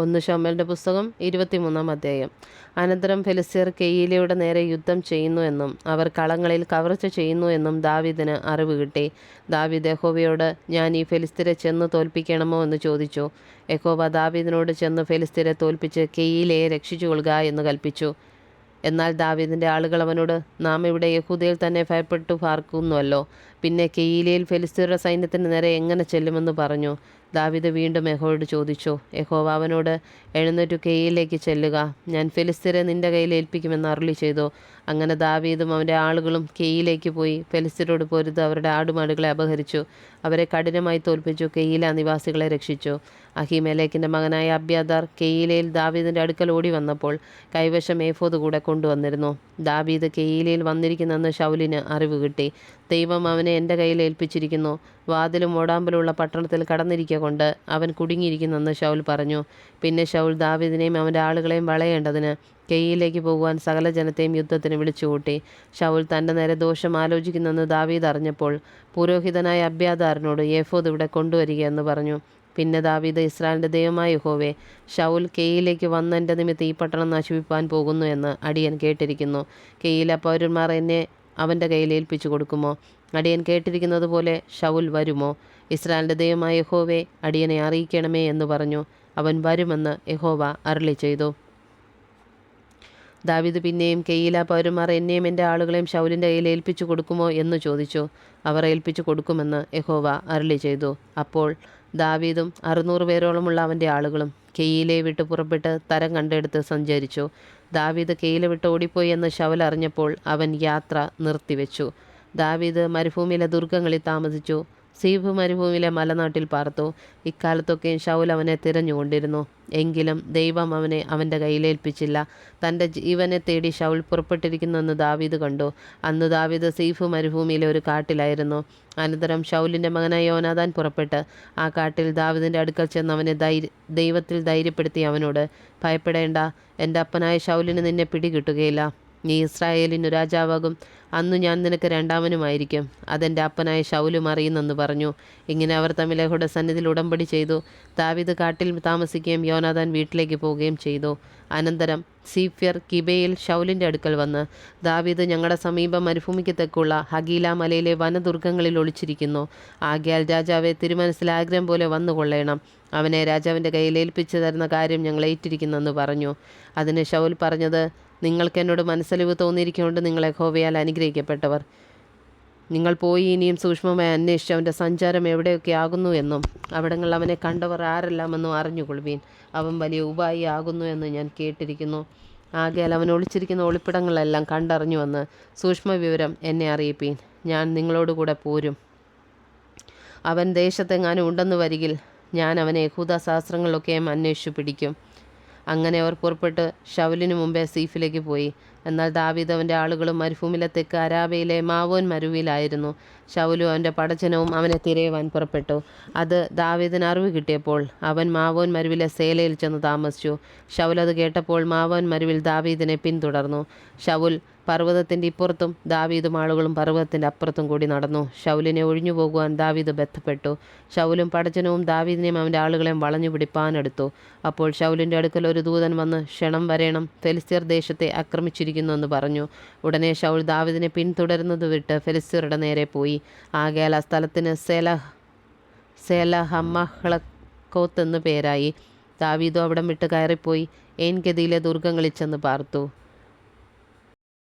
1 ശമൂവേലിന്റെ പുസ്തകം 23-ാം അധ്യായം. അനന്തരം ഫെലിസ്ത്യർ കെയീലയുടെ നേരെ യുദ്ധം ചെയ്യുന്നു എന്നും അവർ കളങ്ങളിൽ കവർച്ച ചെയ്യുന്നു എന്നും ദാവീദിന് അറിവ് കിട്ടി. ദാവീദ് യഹോവയോട്, ഞാൻ ഈ ഫെലിസ്ത്യരെ ചെന്ന് തോൽപ്പിക്കണമോ എന്ന് ചോദിച്ചു. യഹോവ ദാവീദിനോട്, ചെന്ന് ഫെലിസ്ത്യരെ തോൽപ്പിച്ച് കെയീലയെ രക്ഷിച്ചുകൊള്ളുക എന്ന് കൽപ്പിച്ചു. എന്നാൽ ദാവീദിന്റെ ആളുകൾ അവനോട്, നാം ഇവിടെ യഹൂദയിൽ തന്നെ ഭയപ്പെട്ടു പാർക്കുന്നുവല്ലോ, പിന്നെ കെയീലയിൽ ഫെലിസ്ത്യരുടെ സൈന്യത്തിന് നേരെ എങ്ങനെ ചെല്ലുമെന്ന് പറഞ്ഞു. ദാവീദ് വീണ്ടും യഹോവയോട് ചോദിച്ചു. യഹോവ അവനോട്, എഴുന്നേറ്റു കെയീലയിലേക്ക് ചെല്ലുക, ഞാൻ ഫെലിസ്ത്യരെ നിന്റെ കയ്യിൽ ഏൽപ്പിക്കുമെന്ന് അരുളി ചെയ്തു. അങ്ങനെ ദാവീദും അവൻ്റെ ആളുകളും കെയീലയിലേക്ക് പോയി ഫെലിസ്ത്യരോട് പൊരുത് അവരുടെ ആടുമാടുകളെ അപഹരിച്ചു. അവരെ കഠിനമായി തോൽപ്പിച്ചു കെയീല നിവാസികളെ രക്ഷിച്ചു. അഹീമേലെക്കിൻ്റെ മകനായ അബ്യാഥാർ കെയീലയിൽ ദാവീദിൻ്റെ അടുക്കൽ ഓടി വന്നപ്പോൾ കൈവശം ഏഫോദ് കൂടെ കൊണ്ടുവന്നിരുന്നു. ദാവീദ് കെയീലയിൽ വന്നിരിക്കുന്നെന്ന് ശൗലിന് അറിവ് കിട്ടി. ദൈവം അവനെ എൻ്റെ കയ്യിൽ ഏൽപ്പിച്ചിരിക്കുന്നു. വാതിലും ഓടാമ്പലുള്ള പട്ടണത്തിൽ കടന്നിരിക്കുക കൊണ്ട് അവൻ കുടുങ്ങിയിരിക്കുന്നെന്ന് ശൗൽ പറഞ്ഞു. പിന്നെ ശൗൽ ദാവീദിനെയും അവൻ്റെ ആളുകളെയും വളയേണ്ടതിന് കെയീലയിലേക്ക് പോകുവാൻ സകല ജനത്തെയും യുദ്ധത്തിന് വിളിച്ചുകൂട്ടി. ശൗൽ തൻ്റെ നേരെ ദോഷം ആലോചിക്കുന്നെന്ന് ദാവീദ് അറിഞ്ഞപ്പോൾ പുരോഹിതനായ അബ്യാഥാറിനോട്, ഏഫോദ് ഇവിടെ കൊണ്ടുവരിക എന്ന് പറഞ്ഞു. പിന്നെ ദാവീദ്, ഇസ്രായേലിൻ്റെ ദൈവമായ യഹോവേ, ശൗൽ കെയീലയിലേക്ക് വന്ന എൻ്റെ നിമിത്തം ഈ പട്ടണം നശിപ്പിപ്പാൻ പോകുന്നു എന്ന് അടിയൻ കേട്ടിരിക്കുന്നു. കെയീല പൗരന്മാർ എന്നെ അവൻ്റെ കയ്യിൽ ഏൽപ്പിച്ചു കൊടുക്കുമോ? അടിയൻ കേട്ടിരിക്കുന്നത് പോലെ ശൗൽ വരുമോ? ഇസ്രായേലിൻ്റെ ദൈവമായ യഹോവേ, അടിയനെ അറിയിക്കണമേ എന്ന് പറഞ്ഞു. അവൻ വരുമെന്ന് യഹോവ അരുളി ചെയ്തു. ദാവീദ് പിന്നെയും, കെയീല പൗരന്മാർ എന്നെയും എൻ്റെ ആളുകളെയും ശൗലിൻ്റെ കയ്യിൽ ഏൽപ്പിച്ചു കൊടുക്കുമോ എന്ന് ചോദിച്ചു. അവർ ഏൽപ്പിച്ചു കൊടുക്കുമെന്ന് യഹോവ അരുളി ചെയ്തു. അപ്പോൾ ദാവീദും 600 പേരോളമുള്ള അവൻ്റെ ആളുകളും കെയീലയെ വിട്ട് പുറപ്പെട്ട് തരം കണ്ടെടുത്ത് സഞ്ചരിച്ചു. ദാവീദ് കെയീല വിട്ട് ഓടിപ്പോയി എന്ന് ശൗൽ അറിഞ്ഞപ്പോൾ അവൻ യാത്ര നിർത്തിവെച്ചു. ദാവീദ് മരുഭൂമിയിലെ ദുർഗങ്ങളിൽ താമസിച്ചു. സീഫ് മരുഭൂമിയിലെ മലനാട്ടിൽ പാർത്തു. ഇക്കാലത്തൊക്കെയും ശൗൽ അവനെ തിരഞ്ഞുകൊണ്ടിരുന്നു. എങ്കിലും ദൈവം അവനെ അവൻ്റെ കയ്യിലേൽപ്പിച്ചില്ല. തൻ്റെ ജീവനെ തേടി ശൗൽ പുറപ്പെട്ടിരിക്കുന്നെന്ന് ദാവീദ് കണ്ടു. അന്ന് ദാവീദ് സീഫ് മരുഭൂമിയിലെ ഒരു കാട്ടിലായിരുന്നു. അനന്തരം ശൗലിൻ്റെ മകനായ യോനാഥാൻ പുറപ്പെട്ട് ആ കാട്ടിൽ ദാവീദിൻ്റെ അടുക്കൽ ചെന്ന് അവനെ ദൈവത്തിൽ ധൈര്യപ്പെടുത്തി അവനോട്, ഭയപ്പെടേണ്ട, എൻ്റെ അപ്പനായ ശൗലിന് നിന്നെ പിടികിട്ടുകയില്ല. നീ ഇസ്രായേലിനു രാജാവാകും. അന്നു ഞാൻ നിനക്ക് രണ്ടാമനുമായിരിക്കും. അതെൻ്റെ അപ്പനായ ശൗലും അറിയുന്നെന്ന് പറഞ്ഞു. ഇങ്ങനെ അവർ തമ്മിൽ യഹോവയുടെ സന്നിധിയിൽ ഉടമ്പടി ചെയ്തു. ദാവീദ് കാട്ടിൽ താമസിക്കുകയും യോനാഥാൻ വീട്ടിലേക്ക് പോവുകയും ചെയ്തു. അനന്തരം സീഫ്യർ ഗിബയിൽ ശൗലിൻ്റെ അടുക്കൽ വന്ന്, ദാവീദ് ഞങ്ങളുടെ സമീപം മരുഭൂമിക്ക് തെക്കുള്ള ഹഗീല മലയിലെ വനദുർഗങ്ങളിൽ ഒളിച്ചിരിക്കുന്നു. ആകയാൽ രാജാവെ, തിരുമനസ്സിൽ ആഗ്രഹം പോലെ വന്നുകൊള്ളേണം. അവനെ രാജാവിൻ്റെ കയ്യിൽ ഏൽപ്പിച്ചു തരുന്ന കാര്യം ഞങ്ങൾ ഏറ്റിരിക്കുന്നെന്ന് പറഞ്ഞു. അതിന് ശൗൽ പറഞ്ഞത്, നിങ്ങൾക്ക് എന്നോട് മനസ്സലിവ് തോന്നിയിരിക്കൊണ്ട് നിങ്ങൾ യഹോവയാൽ അനുഗ്രഹിക്കപ്പെട്ടവർ. നിങ്ങൾ പോയി ഇനിയും സൂക്ഷ്മമായി അന്വേഷിച്ച് അവൻ്റെ സഞ്ചാരം എവിടെയൊക്കെ ആകുന്നു എന്നും അവിടങ്ങളിൽ അവനെ കണ്ടവർ ആരെല്ലാമെന്നും അറിഞ്ഞുകൊള്ളുവീൻ. അവൻ വലിയ ഉപായി ആകുന്നു എന്ന് ഞാൻ കേട്ടിരിക്കുന്നു. ആകയാൽ അവൻ ഒളിച്ചിരിക്കുന്ന ഒളിപ്പിടങ്ങളെല്ലാം കണ്ടറിഞ്ഞുവെന്ന് സൂക്ഷ്മ വിവരം എന്നെ അറിയിപ്പീൻ. ഞാൻ നിങ്ങളോടുകൂടെ പോരും. അവൻ ദേശത്തെങ്ങാനും ഉണ്ടെന്ന് വരികിൽ ഞാൻ അവനെ യഹൂദ ശാസ്ത്രങ്ങളിലൊക്കെയും അന്വേഷിച്ചു പിടിക്കും. അങ്ങനെ അവർ പുറപ്പെട്ട് ശൗലിനു മുമ്പേ സീഫിലേക്ക് പോയി. എന്നാൽ ദാവീദ് അവൻ്റെ ആളുകളും മരുഭൂമിയിലെ തെക്ക് അരാബയിലെ മാവോൻ മരുവിലായിരുന്നു. ശൗലും അവൻ്റെ പടജനവും അവനെ തിരയുവാൻ പുറപ്പെട്ടു. അത് ദാവീദിന് അറിവ് കിട്ടിയപ്പോൾ അവൻ മാവോൻ മരുവിലെ സേലയിൽ ചെന്ന് താമസിച്ചു. ശൗൽ അത് കേട്ടപ്പോൾ മാവോൻ മരുവിൽ ദാവീദിനെ പിന്തുടർന്നു. ശൗൽ പർവ്വതത്തിൻ്റെ ഇപ്പുറത്തും ദാവീദും ആളുകളും പർവ്വതത്തിൻ്റെ അപ്പുറത്തും കൂടി നടന്നു. ശൗലിനെ ഒഴിഞ്ഞു പോകുവാൻ ദാവീദ് ബന്ധപ്പെട്ടു. ശൗലും പടജനവും ദാവീദിനെയും അവൻ്റെ ആളുകളെയും വളഞ്ഞു പിടിപ്പാനെടുത്തു. അപ്പോൾ ശൗലിൻ്റെ അടുക്കൽ ഒരു ദൂതൻ വന്ന്, ക്ഷണം വരേണം, ഫെലിസ്ത്യർ ദേശത്തെ ആക്രമിച്ചിരിക്കുന്നു എന്ന് പറഞ്ഞു. ഉടനെ ശൗൽ ദാവീദിനെ പിന്തുടരുന്നത് വിട്ട് ഫെലിസ്ത്യരുടെ നേരെ പോയി. ആകയാൽ ആ സ്ഥലത്തിന് സേലഹമ്മഹ്ലക്കോത്ത് എന്ന് പേരായി. ദാവീദും അവിടം വിട്ട് കയറിപ്പോയി ഏൻഗെദിയിലെ ദുർഗങ്ങളിൽ ചെന്ന് പാർത്തു.